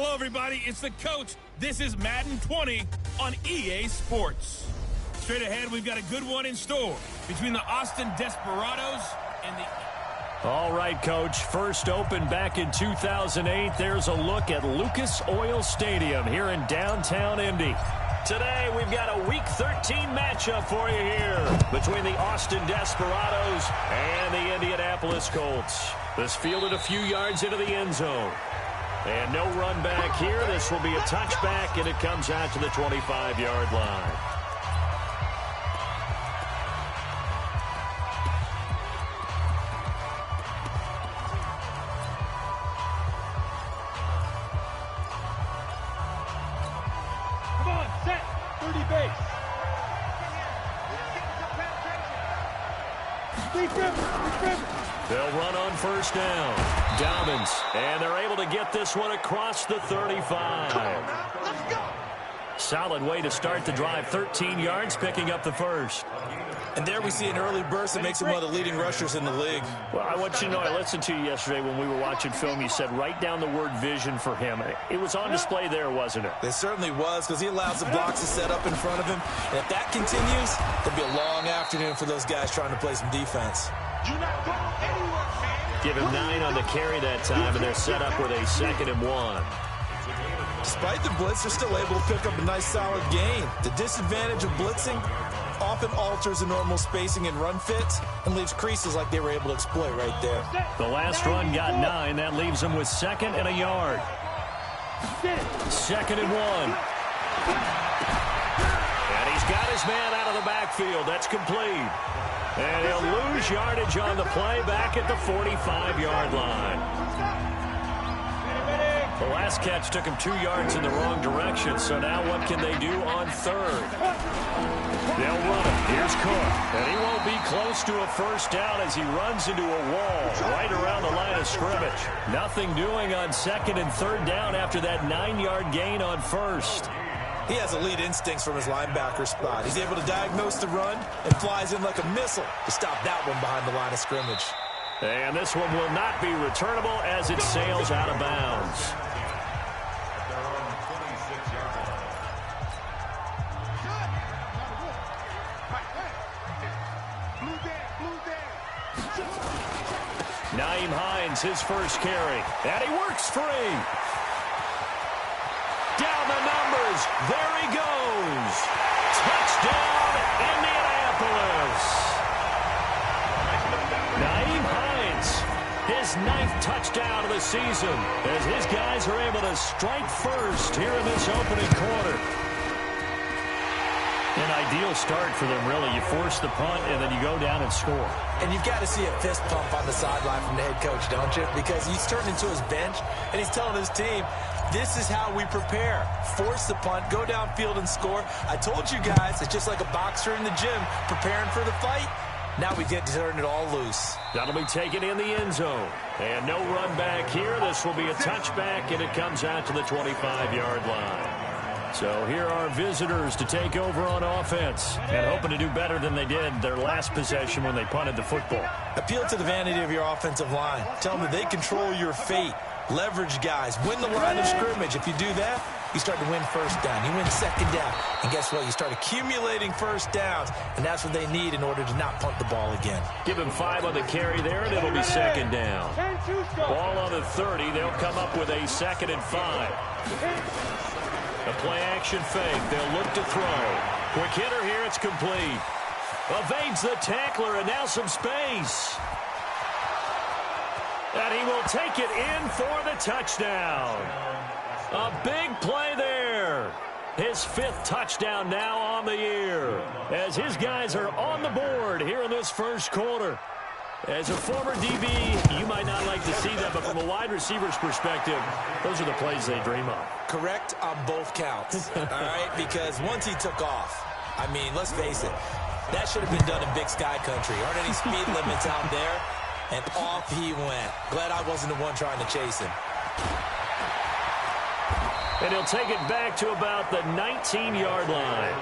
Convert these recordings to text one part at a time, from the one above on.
Hello, everybody. It's the coach. This is Madden 20 on EA Sports. Straight ahead, we've got a good one in store between the Austin Desperados and the... All right, Coach. First opened back in 2008. There's a look at Lucas Oil Stadium here in downtown Indy. Today, we've got a Week 13 matchup for you here between the Austin Desperados and the Indianapolis Colts. This fielded a few yards into the end zone. And no run back here. This will be a touchback, and it comes out to the 25-yard line. Come on, set, 30 base. They'll run on first down. Dobbins, and they're able to get this one across the 35. Let's go. Solid way to start the drive. 13 yards, picking up the first. And there we see an early burst that makes him one of the leading rushers in the league. Well, I want you to know, I listened to you yesterday when we were watching film. You said write down the word vision for him. It was on display there, wasn't it? It certainly was, because he allows the blocks to set up in front of him. And if that continues, it'll be a long afternoon for those guys trying to play some defense. You're not going anywhere, man. Give him 9 on the carry that time, and they're set up with a 2nd and 1. Despite the blitz, they're still able to pick up a nice solid gain. The disadvantage of blitzing often alters the normal spacing and run fits and leaves creases like they were able to exploit right there. The last run got 9. That leaves them with 2nd and a yard. 2nd and 1. And he's got his man out of the backfield. That's complete. And he'll lose yardage on the play back at the 45-yard line. The last catch took him 2 yards in the wrong direction, so now what can they do on third? They'll run it. Here's Cook, and he won't be close to a first down as he runs into a wall right around the line of scrimmage. Nothing doing on 2nd and 3rd down after that 9-yard gain on first. He has elite instincts from his linebacker spot. He's able to diagnose the run and flies in like a missile to stop that one behind the line of scrimmage. And this one will not be returnable as it sails out of bounds. Nyheim Hines, his first carry. And he works free. Down the numbers. There he goes. Touchdown, Indianapolis. Nyheim Hines, his 9th touchdown of the season, as his guys are able to strike first here in this opening quarter. An ideal start for them, really. You force the punt, and then you go down and score. And you've got to see a fist pump on the sideline from the head coach, don't you? Because he's turned into his bench, and he's telling his team, this is how we prepare. Force the punt, go downfield and score. I told you guys, it's just like a boxer in the gym preparing for the fight. Now we get to turn it all loose. That'll be taken in the end zone. And no run back here. This will be a touchback, and it comes out to the 25-yard line. So here are visitors to take over on offense and hoping to do better than they did their last possession when they punted the football. Appeal to the vanity of your offensive line. Tell them that they control your fate. Leverage guys. Win the line of scrimmage. If you do that, you start to win first down. You win 2nd down. And guess what? You start accumulating first downs, and that's what they need in order to not punt the ball again. Give him 5 on the carry there, and it'll be 2nd down. Ball on the 30. They'll come up with a 2nd and 5. A play-action fake. They'll look to throw. Quick hitter here. It's complete. Evades the tackler, and now some space. And he will take it in for the touchdown. A big play there. His 5th touchdown now on the year, as his guys are on the board here in this first quarter. As a former DB, you might not like to see that, but from a wide receiver's perspective, those are the plays they dream of. Correct on both counts, all right? Because once he took off, I mean, let's face it, that should have been done in Big Sky Country. Aren't any speed limits out there? And off he went. Glad I wasn't the one trying to chase him. And he'll take it back to about the 19-yard line.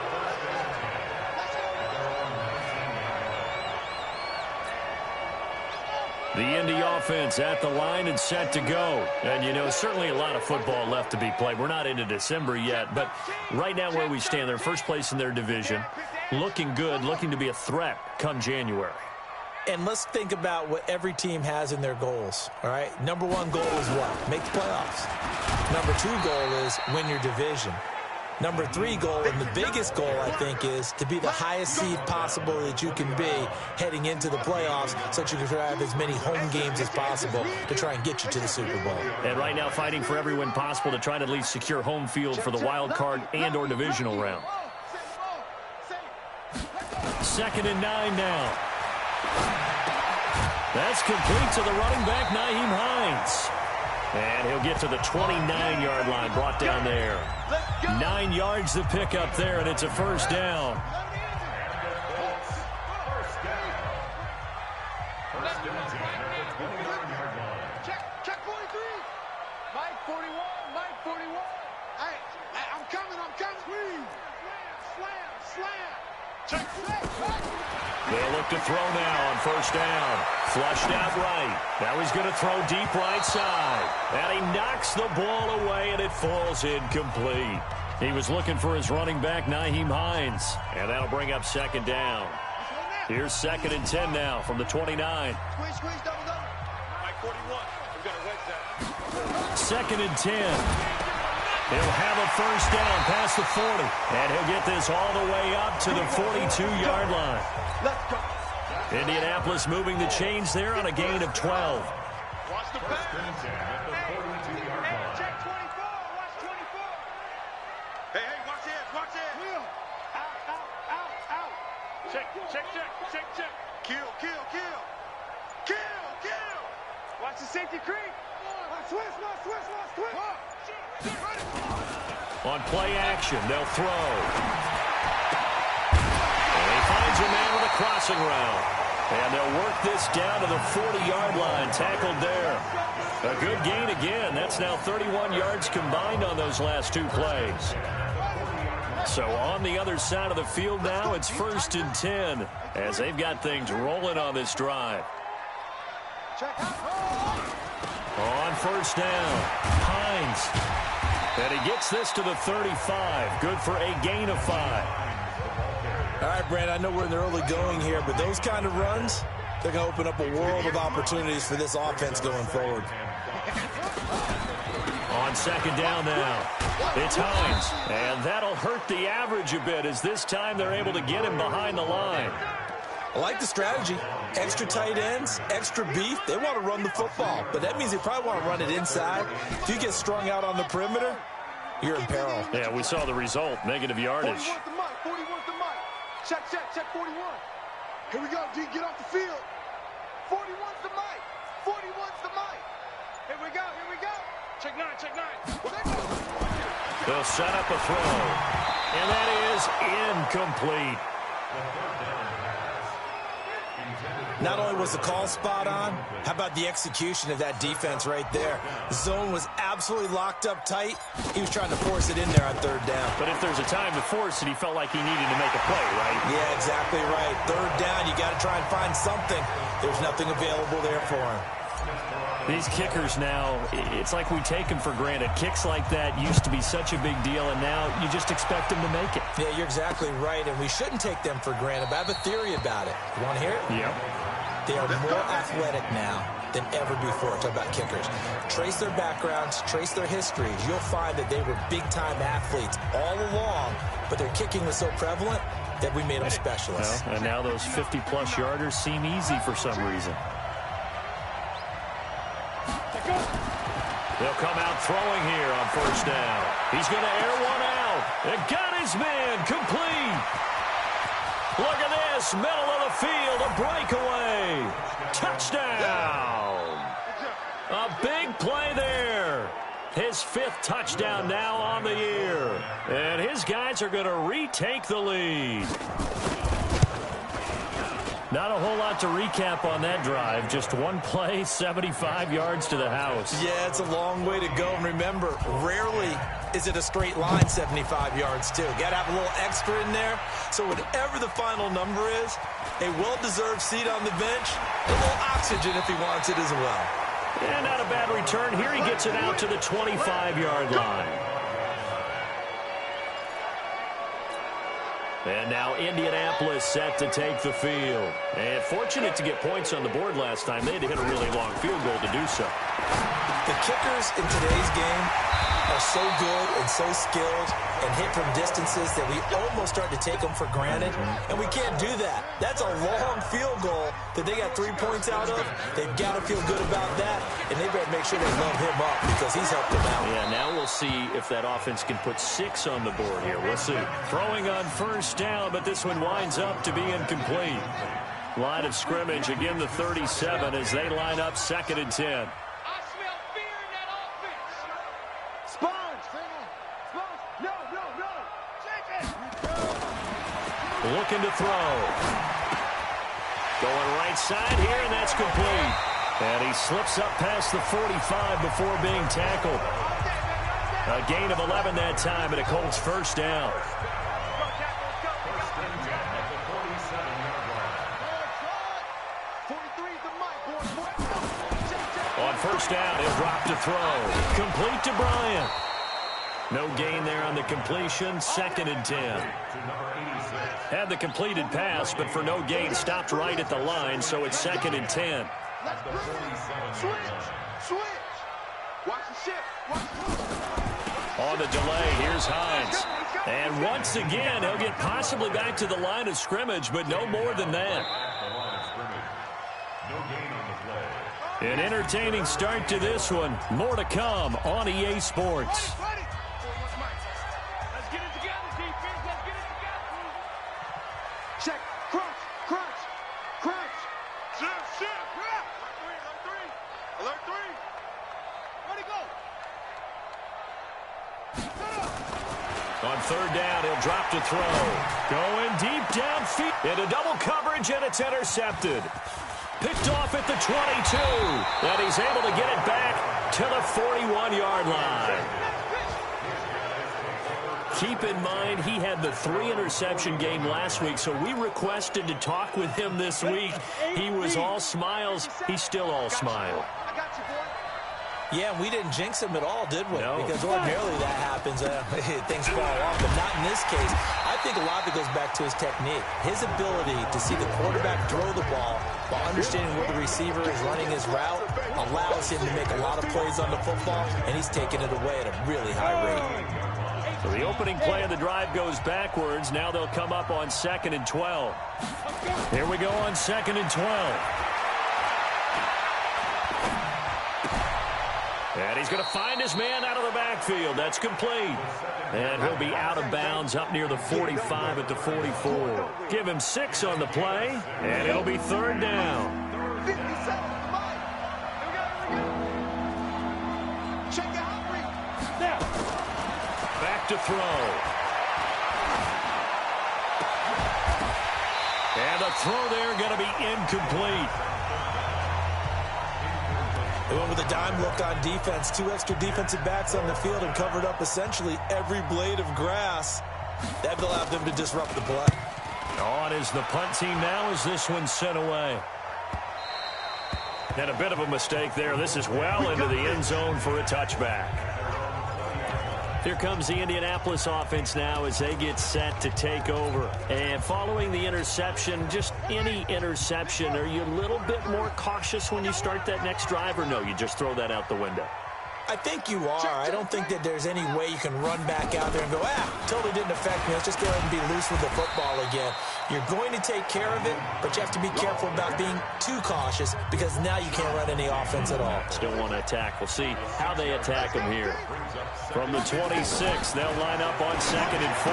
The Indy offense at the line and set to go. And, you know, certainly a lot of football left to be played. We're not into December yet, but right now where we stand, they're first place in their division, looking good, looking to be a threat come January. And let's think about what every team has in their goals, all right? Number one goal is what? Make the playoffs. Number two goal is win your division. Number three goal, and the biggest goal, I think, is to be the highest seed possible that you can be heading into the playoffs so that you can have as many home games as possible to try and get you to the Super Bowl. And right now fighting for every win possible to try to at least secure home field for the wild card and or divisional round. 2nd and 9 now. That's complete to the running back, Nyheim Hines. And he'll get to the 29-yard line, brought down there. 9 yards to pick up there, and it's a first down. Check 43. Mike 41, Mike 41. Hey, I'm coming. Slam. Check. They'll look to throw now on first down. Flushed out right. Now he's going to throw deep right side. And he knocks the ball away, and it falls incomplete. He was looking for his running back, Nyheim Hines. And that'll bring up 2nd down. Here's 2nd and 10 now from the 29. Squeeze, double. Mike 41. We've got to wedge that. 2nd and 10. He'll have a first down past the 40. And he'll get this all the way up to the 42-yard line. Let's go. Indianapolis moving the chains there on a gain of 12. Watch the back. Check 24. Watch 24. Hey, watch it. Will. Out. Check. Kill. Watch the safety creep. Watch twist. On play action, they'll throw. And he finds a man with a crossing route. And they'll work this down to the 40-yard line, tackled there. A good gain again. That's now 31 yards combined on those last 2 plays. So on the other side of the field now, it's 1st and 10 as they've got things rolling on this drive. On first down, Hines. And he gets this to the 35. Good for a gain of 5. All right, Brad, I know we're in the early going here, but those kind of runs, they're going to open up a world of opportunities for this offense going forward. On 2nd down now, it's Hines. And that'll hurt the average a bit as this time they're able to get him behind the line. I like the strategy. Extra tight ends, extra beef. They want to run the football, but that means they probably want to run it inside. If you get strung out on the perimeter, you're in peril. Yeah, we saw the result, negative yardage. 41 to Mike. Check 41. Here we go, D, get off the field. 41's to Mike. 41's to Mike. Here we go. Check 9. They'll set up a throw. And that is incomplete. Not only was the call spot on, how about the execution of that defense right there? The zone was absolutely locked up tight. He was trying to force it in there on 3rd down. But if there's a time to force it, he felt like he needed to make a play, right? Yeah, exactly right. 3rd down, you got to try and find something. There's nothing available there for him. These kickers now, it's like we take them for granted. Kicks like that used to be such a big deal, and now you just expect them to make it. Yeah, you're exactly right, and we shouldn't take them for granted. But I have a theory about it. You want to hear it? Yep. They are more athletic now than ever before. Talk about kickers. Trace their backgrounds, trace their histories. You'll find that they were big-time athletes all along, but their kicking was so prevalent that we made them specialists. Well, and now those 50-plus yarders seem easy for some reason. They'll come out throwing here on first down. He's going to air one out. And got his man complete. Look at this, middle of the field, a breakaway. Touchdown. A big play there. His 5th touchdown now on the year. And his guys are going to retake the lead. Not a whole lot to recap on that drive. Just one play, 75 yards to the house. Yeah, it's a long way to go. And remember, rarely is it a straight line 75 yards, too. Got to have a little extra in there. So whatever the final number is, A well-deserved seat on the bench. A little oxygen if he wants it as well. And not a bad return. Here he gets it out to the 25-yard line. And now Indianapolis set to take the field. And fortunate to get points on the board last time. They had to hit a really long field goal to do so. The kickers in today's game are so good and so skilled and hit from distances that we almost start to take them for granted, and we can't do that. That's a long field goal that they got 3 points out of. They've got to feel good about that, and they better make sure they love him up because he's helped them out. Yeah, now we'll see if that offense can put 6 on the board here. We'll see. Throwing on first down, but this one winds up to be incomplete. Line of scrimmage, again the 37 as they line up 2nd and 10. Looking to throw. Going right side here, and that's complete. And he slips up past the 45 before being tackled. A gain of 11 that time, and a Colts first down. On first down, he'll drop to throw. Complete to Bryant. No gain there on the completion. 2nd and 10. Had the completed pass, but for no gain, stopped right at the line, so it's 2nd and 10. On the delay, here's Hines. And once again, he'll get possibly back to the line of scrimmage, but no more than that. An entertaining start to this one. More to come on EA Sports. Check, crunch, crunch, crunch. Shift. Alert 3. Ready, go. On 3rd down, he'll drop to throw. Going deep downfield. Into double coverage, and it's intercepted. Picked off at the 22. And he's able to get it back to the 41-yard line. Keep in mind, he had the 3-interception game last week, so we requested to talk with him this week. He was all smiles. He's still all smile. Yeah, we didn't jinx him at all, did we? No. Because ordinarily that happens. Things fall off, but not in this case. I think a lot of it goes back to his technique. His ability to see the quarterback throw the ball while understanding where the receiver is running his route allows him to make a lot of plays on the football, and he's taking it away at a really high rate. So the opening play of the drive goes backwards. Now they'll come up on 2nd and 12. Here we go on 2nd and 12. And he's going to find his man out of the backfield. That's complete. And he'll be out of bounds up near the 45 at the 44. Give him 6 on the play, and it'll be 3rd down. Back to throw. And the throw there going to be incomplete. They went with a dime look on defense. 2 extra defensive backs on the field and covered up essentially every blade of grass. That allowed them to disrupt the play. On is the punt team now as this one's sent away. And a bit of a mistake there. This is well into the end zone for a touchback. Here comes the Indianapolis offense now as they get set to take over. And following the interception, just any interception, are you a little bit more cautious when you start that next drive, or no, you just throw that out the window? I think you are. I don't think that there's any way you can run back out there and go, totally didn't affect me. Let's just go ahead and be loose with the football again. You're going to take care of it, but you have to be careful about being too cautious because now you can't run any offense at all. Still want to attack. We'll see how they attack him here. From the 26, they'll line up on 2nd and 4.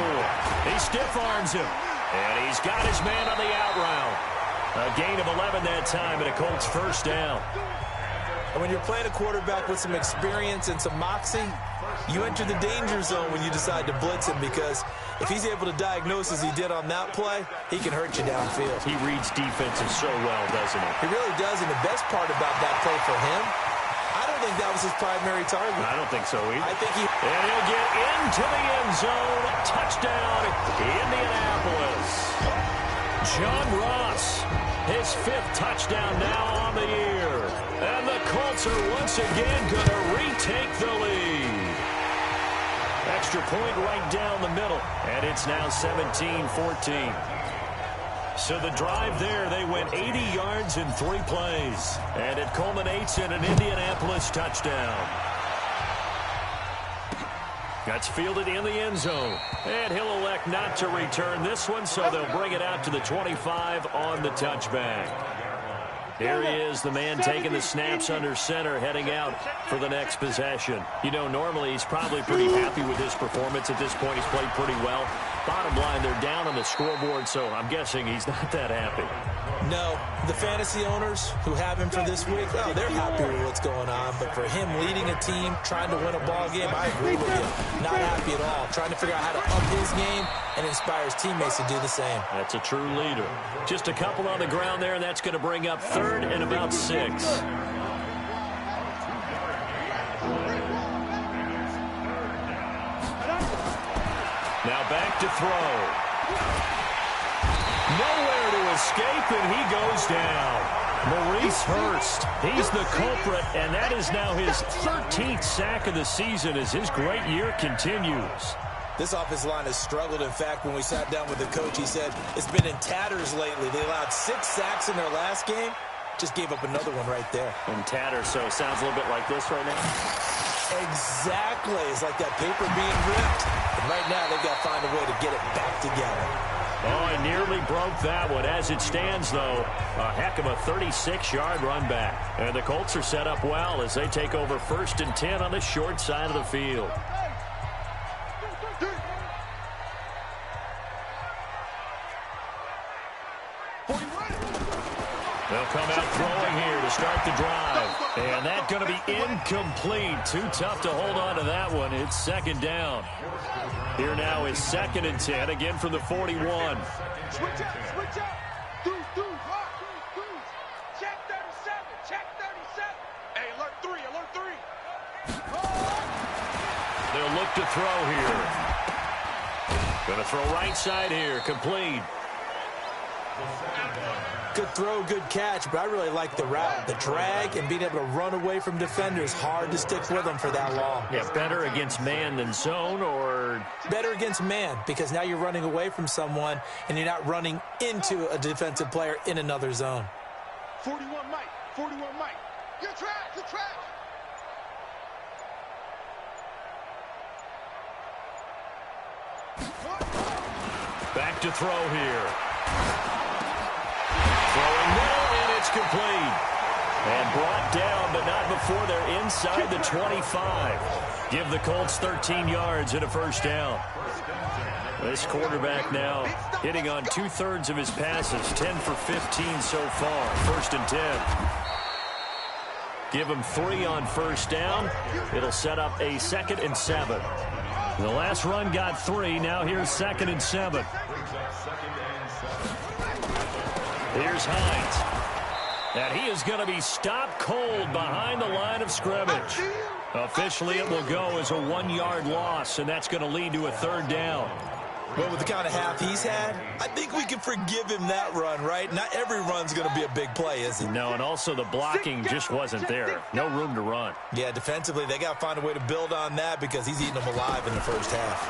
He stiff arms him, and he's got his man on the out route. A gain of 11 that time, and a Colts first down. And when you're playing a quarterback with some experience and some moxie, you enter the danger zone when you decide to blitz him because if he's able to diagnose as he did on that play, he can hurt you downfield. He reads defenses so well, doesn't he? He really does, and the best part about that play for him, I don't think that was his primary target. I don't think so either. I think and he'll get into the end zone. Touchdown, Indianapolis. John Ross, his 5th touchdown now on the year. And the Colts are once again going to retake the lead. Extra point right down the middle, and it's now 17-14. So the drive there, they went 80 yards in 3 plays, and it culminates in an Indianapolis touchdown. That's fielded in the end zone, and he'll elect not to return this one, so they'll bring it out to the 25 on the touchback. Here he is, the man taking the snaps under center, heading out for the next possession. You know, normally he's probably pretty happy with his performance at this point. He's played pretty well. Bottom line, they're down on the scoreboard, so I'm guessing he's not that happy. No, the fantasy owners who have him for this week, oh, they're happy with what's going on. But for him leading a team, trying to win a ball game, I agree with you. Not happy at all. Trying to figure out how to up his game and inspire his teammates to do the same. That's a true leader. Just a couple on the ground there, and that's going to bring up 3rd and about 6. Now back to throw. Nowhere to escape, and he goes down. Maurice Hurst, he's the culprit, and that is now his 13th sack of the season as his great year continues. This offensive line has struggled. In fact, when we sat down with the coach, he said it's been in tatters lately. They allowed 6 sacks in their last game. Just gave up another one right there. In tatters, so it sounds a little bit like this right now. Exactly. It's like that paper being ripped. And right now, they've got to find a way to get it back together. Oh, he nearly broke that one. As it stands, though, a heck of a 36-yard run back. And the Colts are set up well as they take over 1st and 10 on the short side of the field. They'll come out throwing here to start the drive. And that's going to be incomplete. Too tough to hold on to that one. It's 2nd down. Here now is 2nd and 10, again from the 41. Switch out, switch out. Check 37, check 37. Hey, alert 3, alert 3. They'll look to throw here. Going to throw right side here, complete. Good throw, good catch, but I really like the route. The drag and being able to run away from defenders, hard to stick with them for that long. Yeah, better against man than zone, or? Better against man, because now you're running away from someone and you're not running into a defensive player in another zone. 41 Mike, 41 Mike. Good track, good track. Back to throw here. Throwing middle, and it's complete. And brought down, but not before they're inside the 25. Give the Colts 13 yards and a 1st down. This quarterback now hitting on 2/3 of his passes, 10 for 15 so far. 1st and 10. Give him 3 on 1st down. It'll set up a 2nd and 7. The last run got 3. Now here's 2nd and 7. Here's Hines. And he is going to be stopped cold behind the line of scrimmage. Officially, it will go as a 1-yard loss, and that's going to lead to a 3rd down. But with the kind of half he's had, I think we can forgive him that run, right? Not every run's going to be a big play, is it? No, and also the blocking just wasn't there. No room to run. Yeah, defensively, they got to find a way to build on that because he's eating them alive in the 1st half.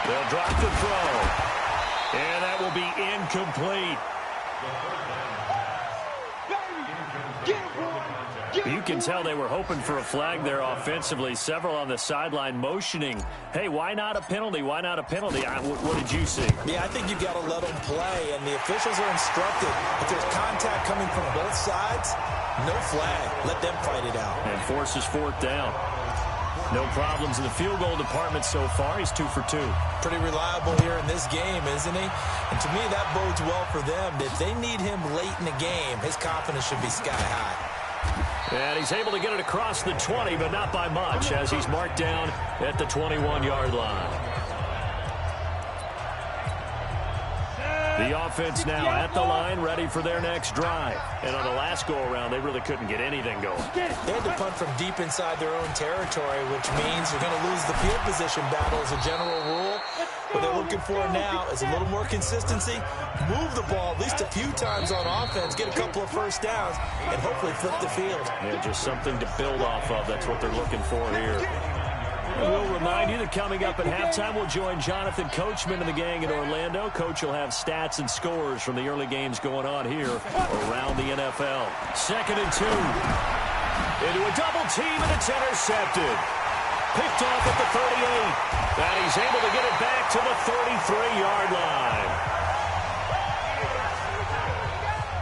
They'll drop the throw. And that will be incomplete. You can tell they were hoping for a flag there offensively. Several on the sideline motioning, hey, why not a penalty? Why not a penalty? What did you see? Yeah, I think you've got to let them play, and the officials are instructed. If there's contact coming from both sides, no flag. Let them fight it out. And forces 4th down. No problems in the field goal department so far. He's 2 for 2. Pretty reliable here in this game, isn't he? And to me, that bodes well for them. If they need him late in the game, his confidence should be sky high. And he's able to get it across the 20, but not by much, as he's marked down at the 21-yard line. The offense now at the line, ready for their next drive. And on the last go-around, they really couldn't get anything going. They had to punt from deep inside their own territory, which means you're going to lose the field position battle as a general rule. What they're looking for now is a little more consistency, move the ball at least a few times on offense, get a couple of first downs, and hopefully flip the field. Yeah, just something to build off of. That's what they're looking for here. We'll remind you that coming up at halftime, we'll join Jonathan Coachman and the gang in Orlando. Coach will have stats and scores from the early games going on here around the NFL. 2nd and 2. Into a double team, and it's intercepted. Picked off at the 38. And he's able to get it back to the 33-yard line.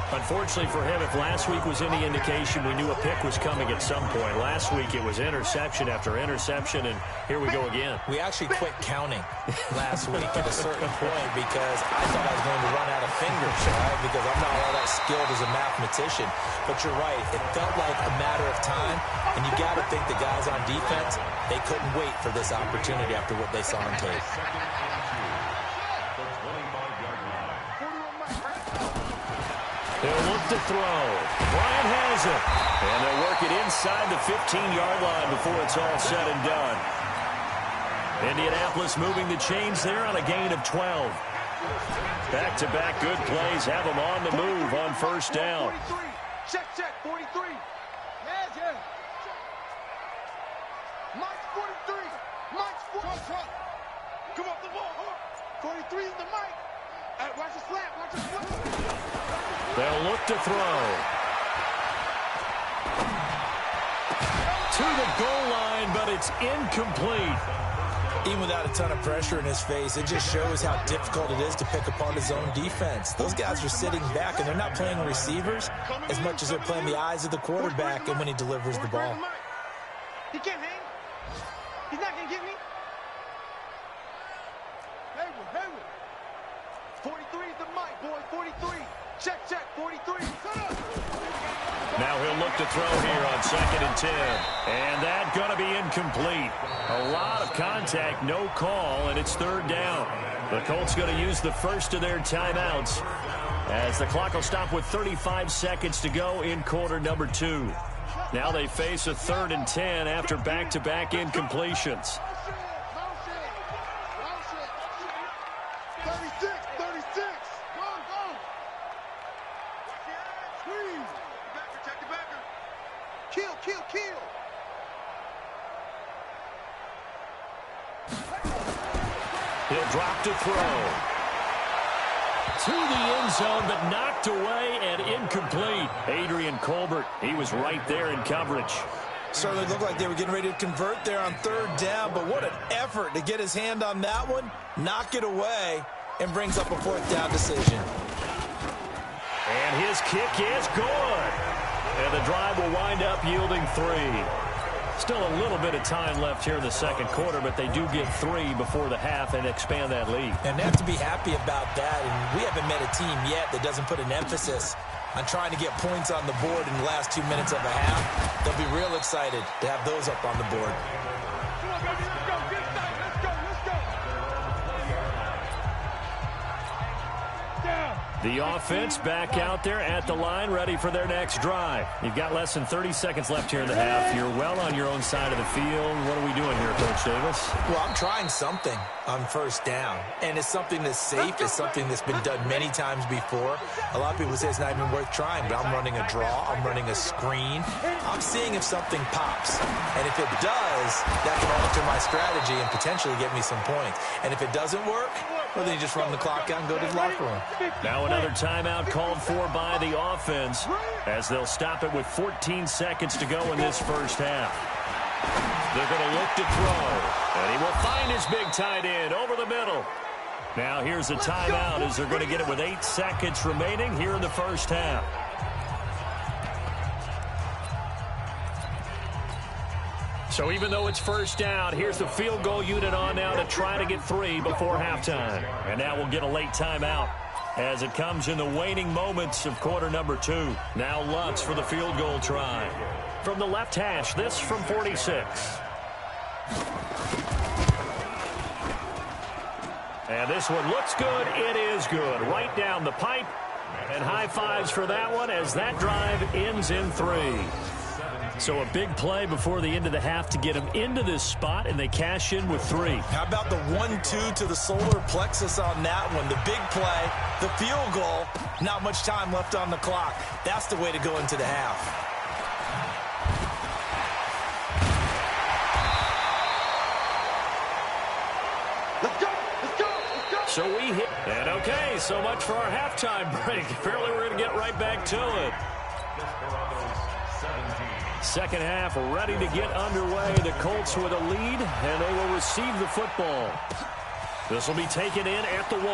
Unfortunately for him, if last week was any indication, we knew a pick was coming at some point. Last week it was interception after interception, and here we go again. We actually quit counting last week at a certain point because I thought I was going to run out of fingers, right? Because I'm not all that skilled as a mathematician. But you're right. It felt like a matter of time, and you got to think the guys on defense, they couldn't wait for this opportunity after what they saw on tape. They'll look to throw. Bryant has it. And they'll work it inside the 15-yard line before it's all said and done. Indianapolis moving the chains there on a gain of 12. Back-to-back good plays have them on the move on first down. 43. Check, 43. Yeah. Mike's 43. Mike's 43. Come off the ball. 43 is the Mike. Watch the slap. They'll look to throw. To the goal line, but it's incomplete. Even without a ton of pressure in his face, it just shows how difficult it is to pick apart his own defense. Those guys are sitting back, and they're not playing receivers as much as they're playing the eyes of the quarterback and when he delivers the ball. He can't hang. He's not going to get me. Hayward. 43 is the Mike, boy. 43. Check, 43. Now he'll look to throw here on 2nd and 10. And that's going to be incomplete. A lot of contact, no call, and it's 3rd down. The Colts going to use the first of their timeouts as the clock will stop with 35 seconds to go in quarter number 2. Now they face a 3rd and 10 after back-to-back incompletions. 36. Go. Squeeze. Check the backer. Kill. He'll drop to throw. To the end zone, but knocked away and incomplete. Adrian Colbert, he was right there in coverage. Certainly looked like they were getting ready to convert there on 3rd down, but what an effort to get his hand on that one, knock it away, and brings up a 4th down decision. And his kick is good. And the drive will wind up yielding 3. Still a little bit of time left here in the second quarter, but they do get 3 before the half and expand that lead. And they have to be happy about that. And we haven't met a team yet that doesn't put an emphasis on trying to get points on the board in the last 2 minutes of a half. They'll be real excited to have those up on the board. Come on, baby, let's go. Get excited. Let's go. Down. The offense back out there at the line, ready for their next drive. You've got less than 30 seconds left here in the half. You're well on your own side of the field. What are we doing here, Coach Davis? Well, I'm trying something on 1st down, and it's something that's safe. It's something that's been done many times before. A lot of people say it's not even worth trying, but I'm running a draw. I'm running a screen. I'm seeing if something pops, and if it does, that can alter my strategy and potentially get me some points. And if it doesn't work, well, then you just run the clock out and go to the locker room. Now another timeout called for by the offense as they'll stop it with 14 seconds to go in this first half. They're going to look to throw, and he will find his big tight end over the middle. Now here's a timeout as they're going to get it with 8 seconds remaining here in the first half. So even though it's first down, here's the field goal unit on now to try to get 3 before halftime. And now we'll get a late timeout as it comes in the waning moments of quarter number 2. Now Lutz for the field goal try. From the left hash, this from 46. And this one looks good. It is good. Right down the pipe. And high fives for that one as that drive ends in 3. So a big play before the end of the half to get them into this spot, and they cash in with 3. How about the 1-2 to the solar plexus on that one? The big play, the field goal, not much time left on the clock. That's the way to go into the half. Let's go! Let's go! Let's go! So we hit. And okay, so much for our halftime break. Apparently we're going to get right back to it. Second half ready to get underway. The Colts with a lead, and they will receive the football. This will be taken in at the 1.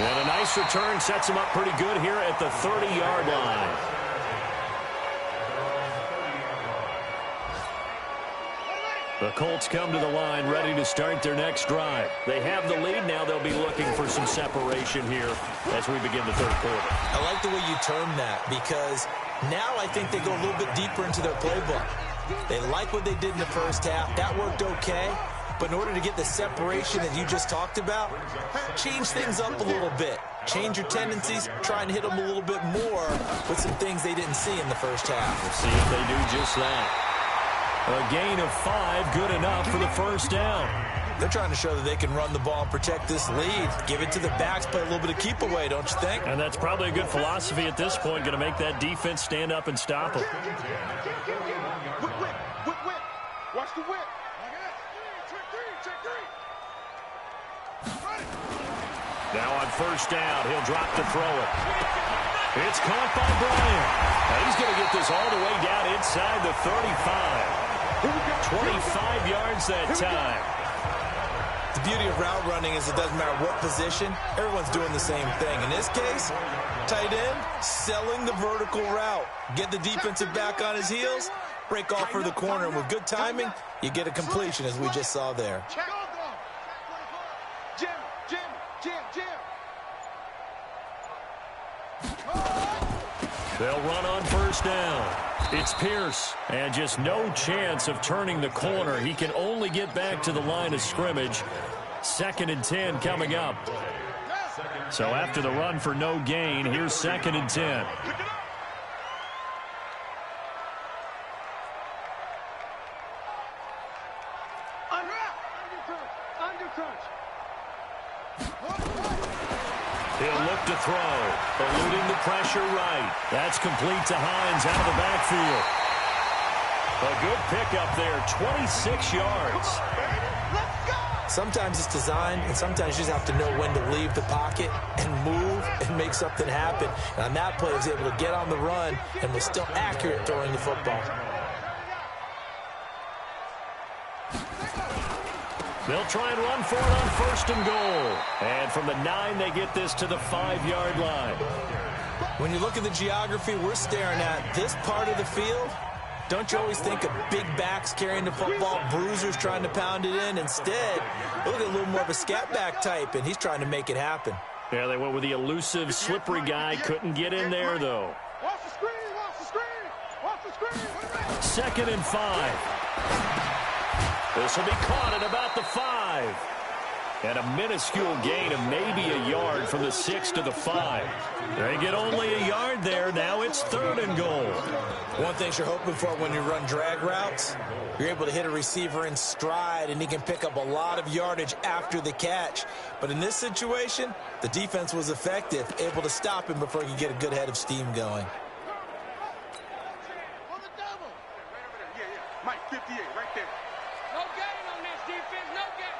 And a nice return sets them up pretty good here at the 30-yard line. The Colts come to the line ready to start their next drive. They have the lead. Now they'll be looking for some separation here as we begin the third quarter. I like the way you term that because now I think they go a little bit deeper into their playbook. They like what they did in the first half. That worked okay. But in order to get the separation that you just talked about, change things up a little bit. Change your tendencies. Try and hit them a little bit more with some things they didn't see in the first half. We'll see if they do just that. A gain of 5, good enough for the first down. They're trying to show that they can run the ball and protect this lead. Give it to the backs, play a little bit of keep away, don't you think? And that's probably a good philosophy at this point, going to make that defense stand up and stop them. Whip, whip, whip, whip. Watch the whip. Check three. Now on first down, he'll drop to throw it. It's caught by Bryant. Now he's going to get this all the way down inside the 35. 25 yards that time. The beauty of route running is it doesn't matter what position, everyone's doing the same thing. In this case, tight end, selling the vertical route. Get the defensive back on his heels, break off for the corner, and with good timing, you get a completion as we just saw there. Jim. They'll run on first down. It's Pierce, and just no chance of turning the corner. He can only get back to the line of scrimmage. 2nd and 10 coming up. So after the run for no gain, here's 2nd and 10. He'll look to throw, eluding the pressure right. That's complete to Hines out of the backfield. A good pickup there, 26 yards. Sometimes it's design, and sometimes you just have to know when to leave the pocket and move and make something happen. And on that play, he was able to get on the run and was still accurate throwing the football. They'll try and run for it on 1st and goal. And from the 9, they get this to the 5-yard line. When you look at the geography we're staring at, this part of the field, don't you always think of big backs carrying the football, bruisers trying to pound it in? Instead, look at a little more of a scat back type, and he's trying to make it happen. Yeah, they went with the elusive, slippery guy. Couldn't get in there, though. Watch the screen. 2nd and 5. This will be caught at about the 5. And a minuscule gain of maybe a yard from the 6 to the 5. They get only a yard there. Now it's 3rd and goal. One thing you're hoping for when you run drag routes, you're able to hit a receiver in stride, and he can pick up a lot of yardage after the catch. But in this situation, the defense was effective, able to stop him before he could get a good head of steam going. Mike, 58, right there. No gain on this defense, no gain.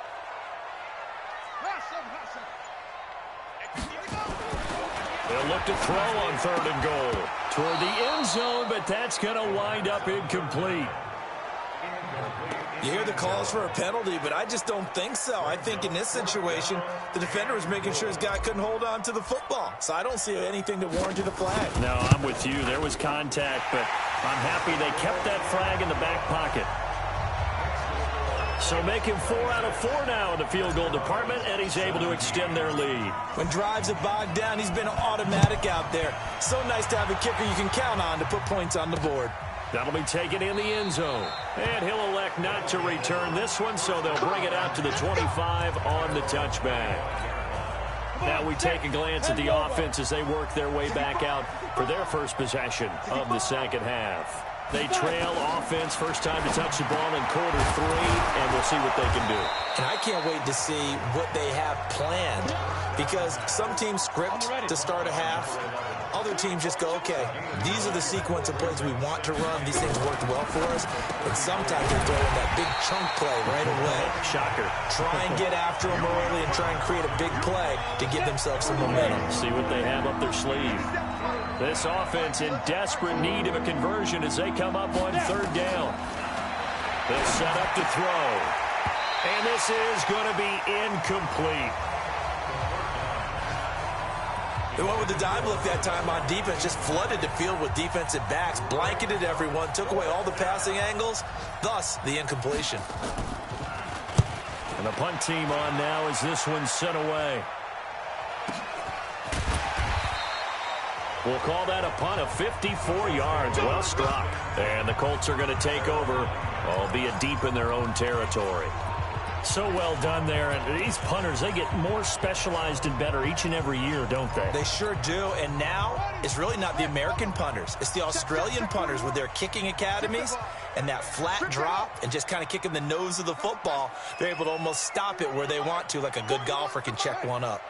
They'll look to throw on 3rd and goal. Toward the end zone, but that's going to wind up incomplete. You hear the calls for a penalty, but I just don't think so. I think in this situation, the defender was making sure his guy couldn't hold on to the football. So I don't see anything that warranted a flag. No, I'm with you. There was contact, but I'm happy they kept that flag in the back pocket. So making 4 out of 4 now in the field goal department, and he's able to extend their lead. When drives are bogged down, he's been automatic out there. So nice to have a kicker you can count on to put points on the board. That'll be taken in the end zone. And he'll elect not to return this one, so they'll bring it out to the 25 on the touchback. Now we take a glance at the offense as they work their way back out for their first possession of the second half. They trail offense, first time to touch the ball in quarter 3, and we'll see what they can do. And I can't wait to see what they have planned, because some teams script to start a half. Other teams just go, okay, these are the sequence of plays we want to run. These things worked well for us. And sometimes they throw in that big chunk play right away. Shocker. Try and get after them early and try and create a big play to give themselves some momentum. See what they have up their sleeve. This offense in desperate need of a conversion as they come up on third down. They'll set up to throw. And this is going to be incomplete. They went with the dime look that time on defense, just flooded the field with defensive backs, blanketed everyone, took away all the passing angles, thus the incompletion. And the punt team on now as this one's sent away. We'll call that a punt of 54 yards. Well struck. And the Colts are going to take over, albeit deep in their own territory. So well done there. And these punters, they get more specialized and better each and every year, don't they? They sure do. And now it's really not the American punters. It's the Australian punters with their kicking academies and that flat drop and just kind of kicking the nose of the football. They're able to almost stop it where they want to, like a good golfer can check one up.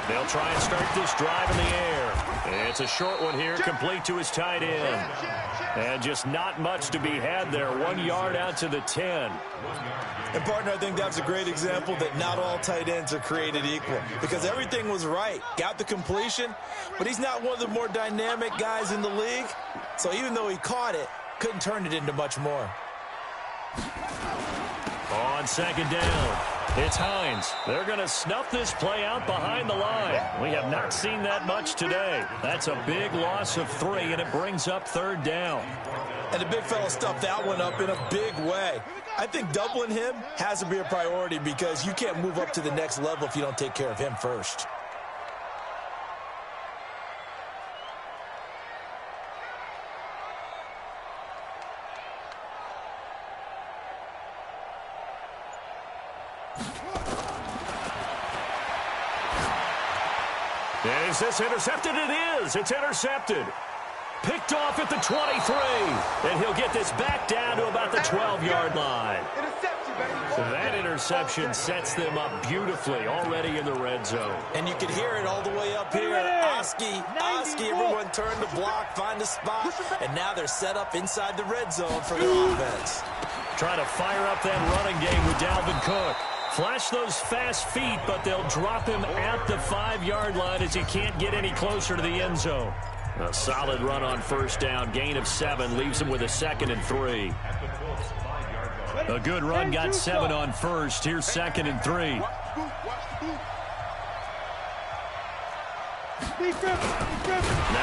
They'll try and start this drive in the air. It's a short one here, complete to his tight end. And just not much to be had there. 1 yard out to the 10. And, partner, I think that's a great example that not all tight ends are created equal, because everything was right. Got the completion, but he's not one of the more dynamic guys in the league. So even though he caught it, couldn't turn it into much more. On second down, it's Hines. They're going to snuff this play out behind the line. We have not seen that much today. That's a big loss of 3, and it brings up third down. And the big fella stuffed that one up in a big way. I think doubling him has to be a priority, because you can't move up to the next level if you don't take care of him first. Is this intercepted? It is. It's intercepted. Picked off at the 23. And he'll get this back down to about the 12-yard line. That interception sets them up beautifully already in the red zone. And you can hear it all the way up here. Oski, everyone turn to block, find a spot. And now they're set up inside the red zone for their offense. Trying to fire up that running game with Dalvin Cook. Flash those fast feet, but they'll drop him at the 5-yard line as he can't get any closer to the end zone. A solid run on first down. Gain of 7 leaves him with a 2nd and 3. A good run got 7 on first. Here's 2nd and 3. Now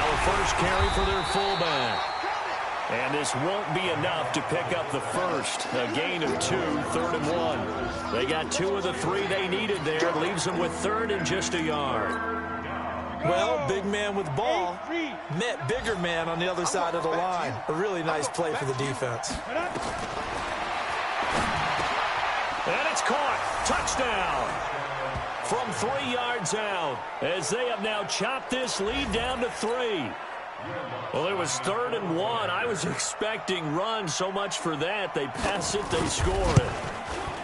a first carry for their fullback. And this won't be enough to pick up the first. A gain of 2, 3rd and 1. They got 2 of the 3 they needed there. Leaves them with 3rd and just a yard. Well, big man with ball met bigger man on the other side of the line. A really nice play for the defense. And it's caught. Touchdown. From 3 yards out, as they have now chopped this lead down to 3. Well, it was 3rd and 1. I was expecting run, so much for that. They pass it, they score it.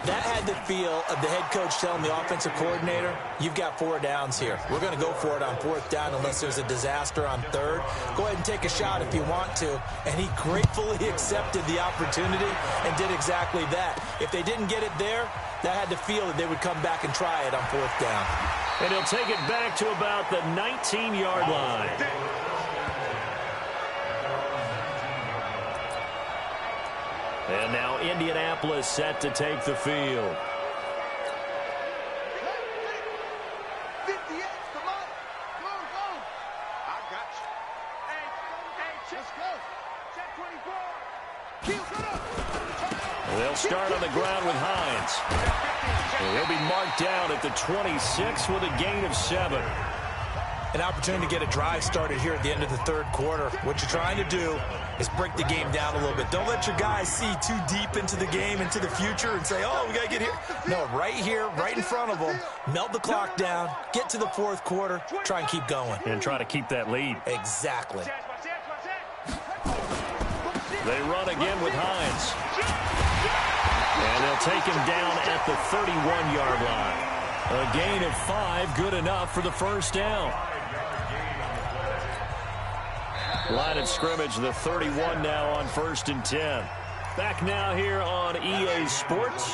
That had the feel of the head coach telling the offensive coordinator, you've got 4 downs here. We're going to go for it on 4th down unless there's a disaster on 3rd. Go ahead and take a shot if you want to. And he gratefully accepted the opportunity and did exactly that. If they didn't get it there, that had the feel that they would come back and try it on 4th down. And he'll take it back to about the 19-yard line. And now Indianapolis set to take the field. 58, come on. Go. I got you. Hey, let's go. Check 24. They'll start on the ground with Hines. He'll be marked down at the 26 with a gain of 7. an opportunity to get a drive started here at the end of the third quarter. What you're trying to do is break the game down a little bit. Don't let your guys see too deep into the game, into the future, and say, oh, we got to get here. No, right here, right in front of them, melt the clock down, get to the fourth quarter, try and keep going. And try to keep that lead. Exactly. They run again with Hines. And they'll take him down at the 31-yard line. A gain of 5, good enough for the first down. Line of scrimmage, the 31 now on 1st and 10. Back now here on EA Sports.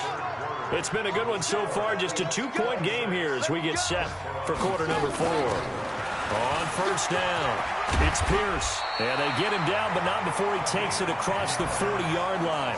It's been a good one so far, just a 2-point game here as we get set for quarter number 4. On first down, it's Pierce. And they get him down, but not before he takes it across the 40-yard line.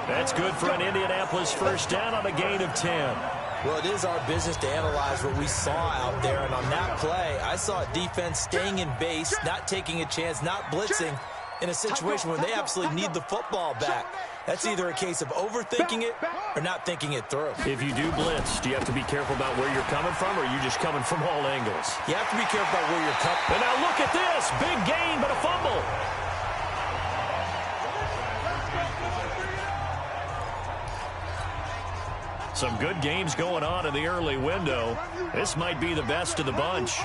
That's good for an Indianapolis first down on a gain of 10. Well, it is our business to analyze what we saw out there, and on that play, I saw a defense staying in base, not taking a chance, not blitzing in a situation where they absolutely need the football back. That's either a case of overthinking it or not thinking it through. If you do blitz, do you have to be careful about where you're coming from, or are you just coming from all angles? You have to be careful about where you're coming from. And now look at this. Big gain, but a fumble. Some good games going on in the early window. This might be the best of the bunch.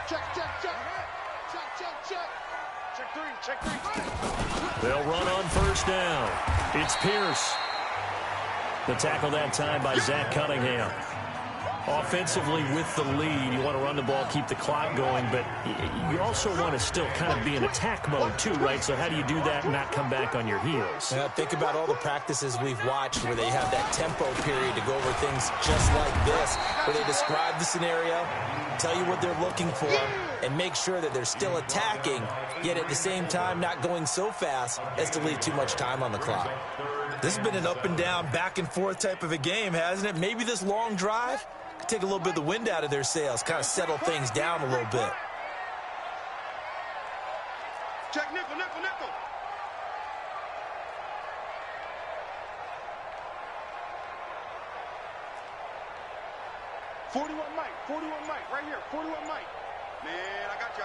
Check, check, check. Check, check, check. Check three, check three. They'll run on first down. It's Pierce. The tackle that time by Zach Cunningham. Offensively with the lead, you want to run the ball, keep the clock going, but you also want to still kind of be in attack mode too, right? So how do you do that and not come back on your heels? Yeah, think about all the practices we've watched where they have that tempo period to go over things just like this, where they describe the scenario, tell you what they're looking for, and make sure that they're still attacking, yet at the same time not going so fast as to leave too much time on the clock. This has been an up and down, back and forth type of a game, hasn't it? Maybe this long drive could take a little bit of the wind out of their sails, kind of settle things down a little bit. Check nickel, nickel, nickel. $41 Mike, right here, 41 Mike. Man, I got you.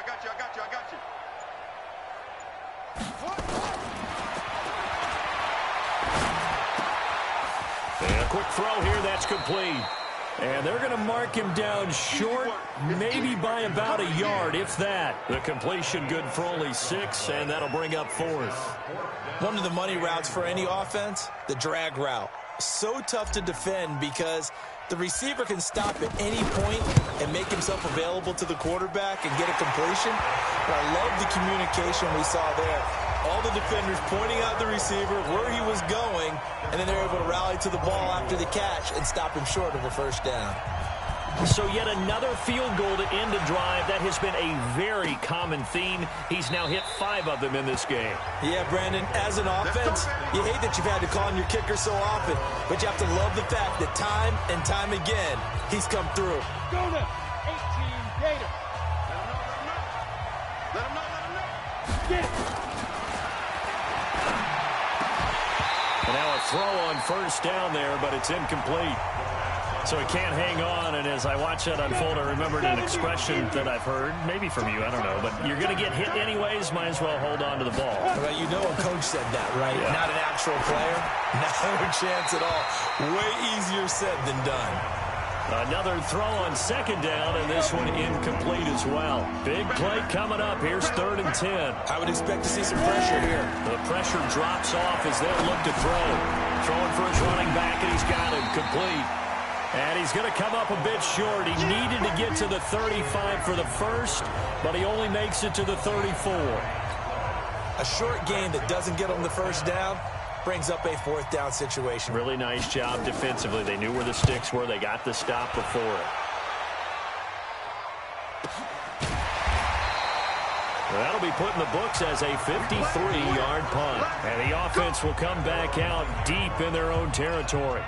And a quick throw here, that's complete. And they're going to mark him down short, maybe by about a yard, if that. The completion good for only 6, and that'll bring up 4th. One of the money routes for any offense, the drag route. So tough to defend because the receiver can stop at any point and make himself available to the quarterback and get a completion. But I love the communication we saw there. All the defenders pointing out the receiver, where he was going, and then they're able to rally to the ball after the catch and stop him short of a first down. So yet another field goal to end a drive. That has been a very common theme. He's now hit 5 of them in this game. Yeah, Brandon, as an offense, you hate that you've had to call on your kicker so often, but you have to love the fact that time and time again, he's come through. Go to 18 Gator. Let him know. Get it. And now a throw on first down there, but it's incomplete. So he can't hang on, and as I watch that unfold, I remembered an expression that I've heard, maybe from you, I don't know, but you're going to get hit anyways, might as well hold on to the ball. Well, you know a coach said that, right? Yeah. Not an actual player. No chance at all. Way easier said than done. Another throw on second down, and this one incomplete as well. Big play coming up. Here's 3rd and 10. I would expect to see some pressure here. The pressure drops off as they'll look to throw. Throwing for his running back, and he's got him complete. And he's going to come up a bit short. He needed to get to the 35 for the first, but he only makes it to the 34. A short gain that doesn't get him the first down brings up a 4th down situation. Really nice job defensively. They knew where the sticks were. They got the stop before it. That'll be put in the books as a 53-yard punt. And the offense will come back out deep in their own territory.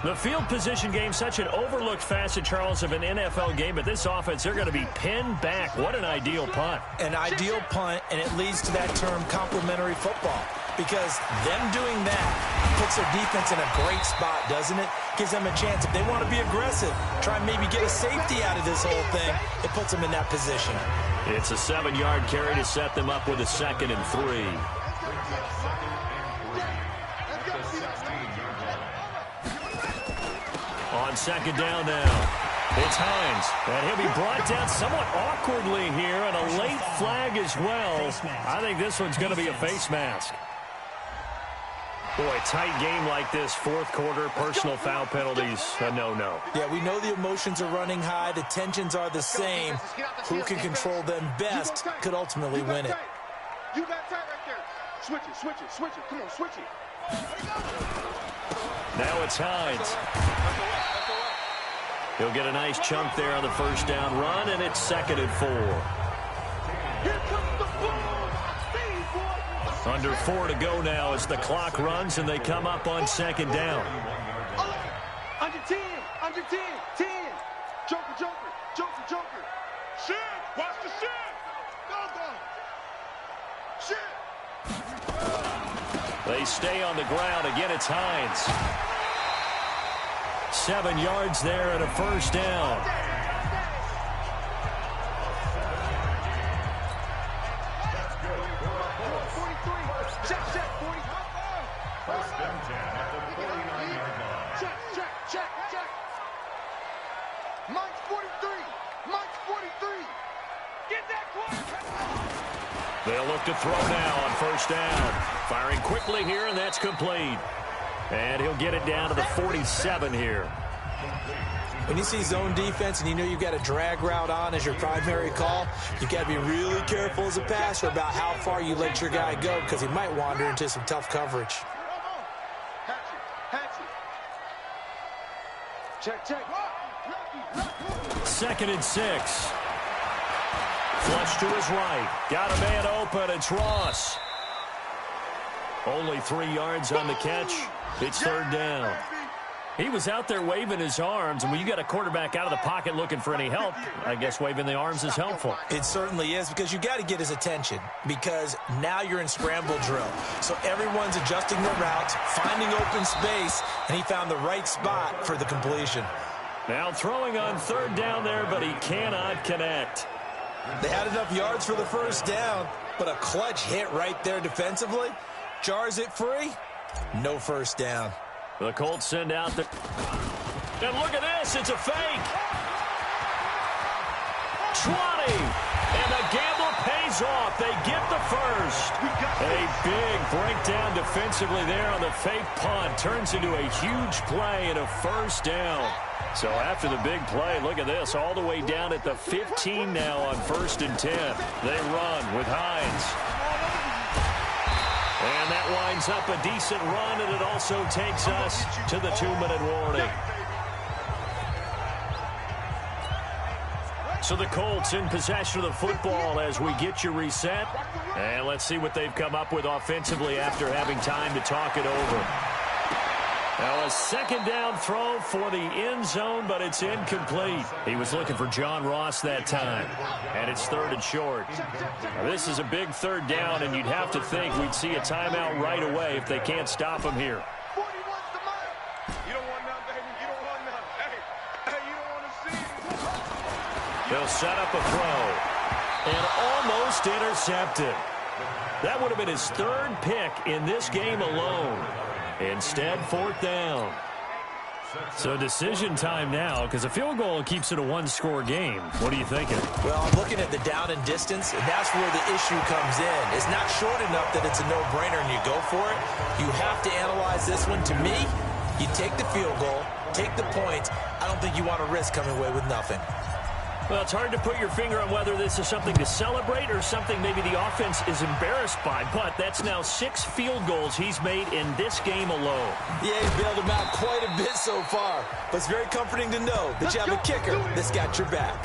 The field position game, such an overlooked facet, Charles, of an NFL game, but this offense, they're going to be pinned back. What an ideal punt. An ideal punt, and it leads to that term complementary football. Because them doing that Puts their defense in a great spot, doesn't it? Gives them a chance. If they want to be aggressive, try and maybe get a safety out of this whole thing, it puts them in that position. It's a 7-yard carry to set them up with a 2nd and 3. On 2nd down now. It's Hines, and he'll be brought down somewhat awkwardly here, and a late flag as well. I think this one's going to be a face mask. Boy, tight game like this, 4th quarter, personal foul penalties, a no-no. Yeah, we know the emotions are running high, the tensions are the same. Who can control them best could ultimately win it. You got tight right there. Switch it, switch it, switch it. Come on, switch it. Now it's Hines. He'll get a nice chunk there on the 1st down run, and it's 2nd and 4. Here comes the ball. Under 4 to go now as the clock runs, and they come up on 2nd down. Under 10, under 10, 10. Joker, Joker, Joker, Joker. Shit, watch the shit. Go, go. Shit. They stay on the ground. Again, it's Hines. 7 yards there and a 1st down. Mike's 43. Mike's 43. Get that quarterback. They'll look to throw now on 1st down. Firing quickly here, and that's complete. And he'll get it down to the 47 here. When you see zone defense and you know you've got a drag route on as your primary call, you've got to be really careful as a passer about how far you let your guy go because he might wander into some tough coverage. Check, check. 2nd and 6. Flush to his right. Got a man open. It's Ross. Only 3 yards on the catch. It's 3rd down. He was out there waving his arms, and when you got a quarterback out of the pocket looking for any help, I guess waving the arms is helpful. It certainly is, because you got to get his attention, because now you're in scramble drill. So everyone's adjusting their routes, finding open space, and he found the right spot for the completion. Now throwing on 3rd down there, but he cannot connect. They had enough yards for the 1st down, but a clutch hit right there defensively jars it free. No 1st down. The Colts send out the... And look at this, it's a fake. 20. And the gamble pays off. They get the 1st. A big breakdown defensively there on the fake punt. Turns into a huge play and a 1st down. So after the big play, look at this, all the way down at the 15 now on 1st and 10. They run with Hines. And that winds up a decent run, and it also takes us to the 2-minute warning. So the Colts in possession of the football as we get you reset. And let's see what they've come up with offensively after having time to talk it over. Now a 2nd down throw for the end zone, but it's incomplete. He was looking for John Ross that time. And it's 3rd and short. Now this is a big 3rd down, and you'd have to think we'd see a timeout right away if they can't stop him here. 41's the mic. You don't want none, baby. You don't want none. Hey, you don't want to see it. They'll set up a throw. And almost intercepted. That would have been his 3rd pick in this game alone. Instead, 4th down. So decision time now, because a field goal keeps it a 1-score game. What are you thinking? Well, I'm looking at the down and distance, and that's where the issue comes in. It's not short enough that it's a no-brainer and you go for it. You have to analyze this one. To me, you take the field goal, take the points. I don't think you want to risk coming away with nothing. Well, it's hard to put your finger on whether this is something to celebrate or something maybe the offense is embarrassed by. But that's now 6 field goals he's made in this game alone. Yeah, he's bailed him out quite a bit so far. But it's very comforting to know that you have a kicker that's got your back.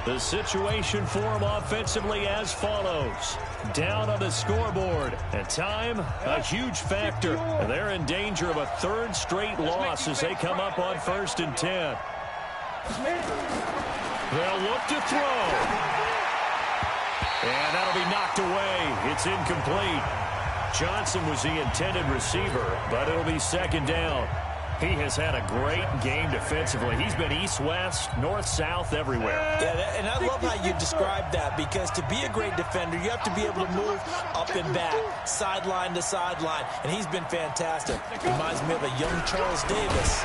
The situation for him offensively as follows. Down on the scoreboard. And time, a huge factor. And they're in danger of a 3rd straight loss as they come up on 1st and 10. They'll look to throw. And that'll be knocked away. It's incomplete. Johnson was the intended receiver, but it'll be second down. He has had a great game defensively. He's been east-west, north-south, everywhere. Yeah, and I love how you described that, because to be a great defender, you have to be able to move up and back, sideline to sideline, and he's been fantastic. Reminds me of a young Charles Davis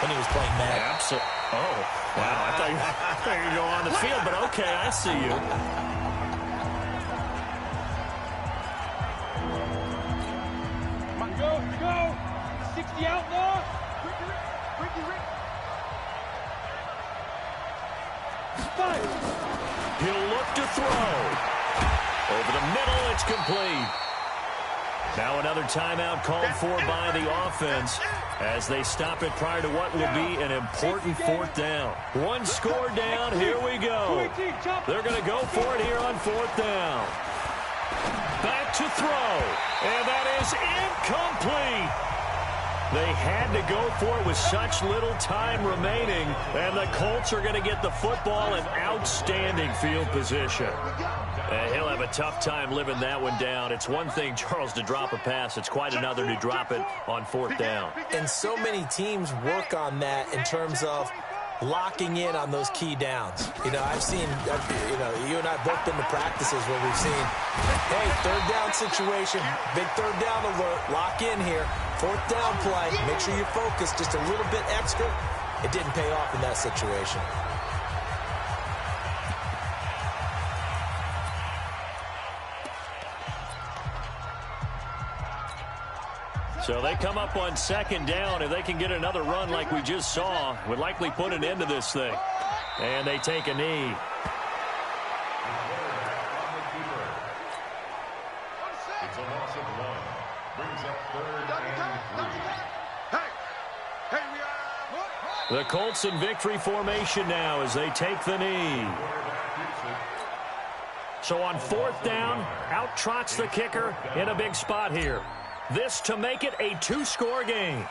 when he was playing Madden. Absolutely. Oh, wow. I thought you were going to go on the field, but okay, I see you. Come on, go. 60 outlaw. He'll look to throw. Over the middle, it's complete. Now another timeout called for by the offense as they stop it prior to what will be an important fourth down. One score down. Here we go. They're going to go for it here on fourth down. Back to throw. And that is incomplete. They had to go for it with such little time remaining, and the Colts are going to get the football in outstanding field position. And he'll have a tough time living that one down. It's one thing, Charles, to drop a pass. It's quite another to drop it on fourth down. And so many teams work on that in terms of locking in on those key downs. I've seen, you and I both been to practices where we've seen, hey, third down situation, big third down alert, lock in here, fourth down play, make sure you're focused just a little bit extra. It didn't pay off in that situation. So they come up on second down. If they can get another run like we just saw, would likely put an end to this thing. And they take a knee. It's a loss of one. Brings up third and 3. The Colts in victory formation now as they take the knee. So on fourth down, out trots the kicker in a big spot here. This to make it a two-score game.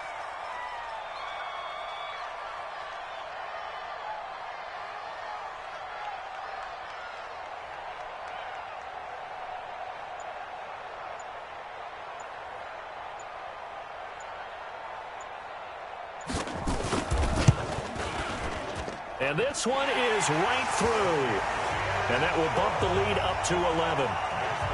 And this one is right through. And that will bump the lead up to 11.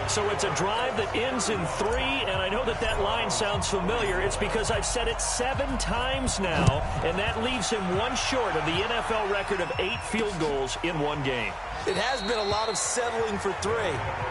So it's a drive that ends in 3, and I know that line sounds familiar. It's because I've said it 7 times now, and that leaves him one short of the NFL record of 8 field goals in one game. It has been a lot of settling for 3,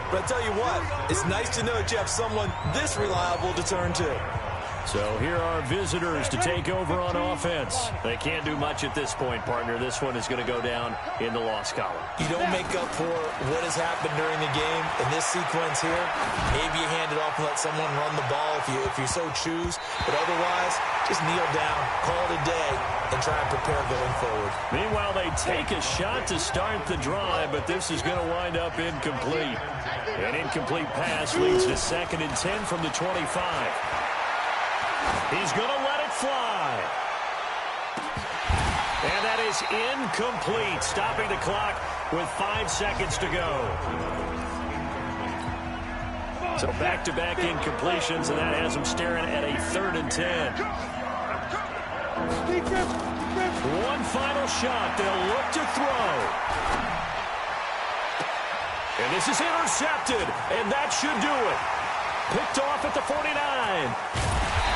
but I tell you what, it's nice to know that you have someone this reliable to turn to. So here are visitors to take over on offense. They can't do much at this point, partner. This one is going to go down in the loss column. You don't make up for what has happened during the game in this sequence here. Maybe you hand it off and let someone run the ball if you so choose. But otherwise, just kneel down, call it a day, and try and prepare going forward. Meanwhile, they take a shot to start the drive, but this is going to wind up incomplete. An incomplete pass leads to 2nd and 10 from the 25. He's going to let it fly. And that is incomplete, stopping the clock with 5 seconds to go. So back-to-back incompletions, and that has him staring at a 3rd and 10. One final shot. They'll look to throw. And this is intercepted, and that should do it. Picked off at the 49.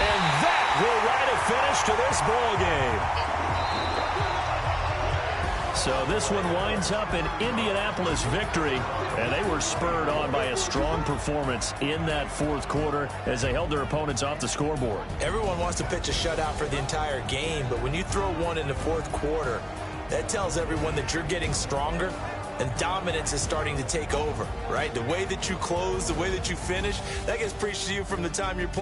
And that will write a finish to this ball game. So this one winds up an Indianapolis victory, and they were spurred on by a strong performance in that 4th quarter as they held their opponents off the scoreboard. Everyone wants to pitch a shutout for the entire game, but when you throw one in the 4th quarter, that tells everyone that you're getting stronger and dominance is starting to take over, right? The way that you close, the way that you finish, that gets preached to you from the time you're playing.